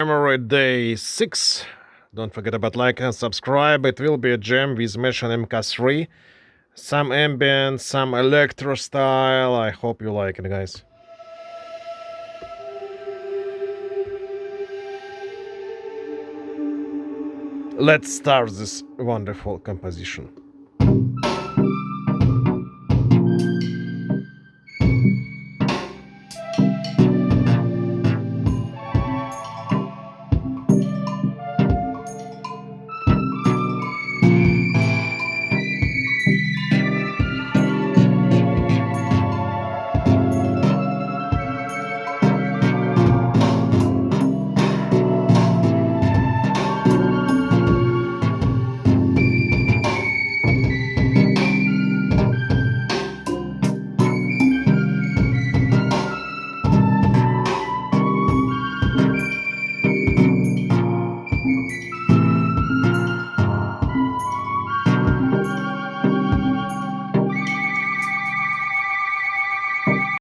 Jamuary day 6. Don't forget about like and subscribe. It will be a jam with Maschine MK3. Some ambient, some electro style. I hope you like it, guys. Let's start this wonderful composition.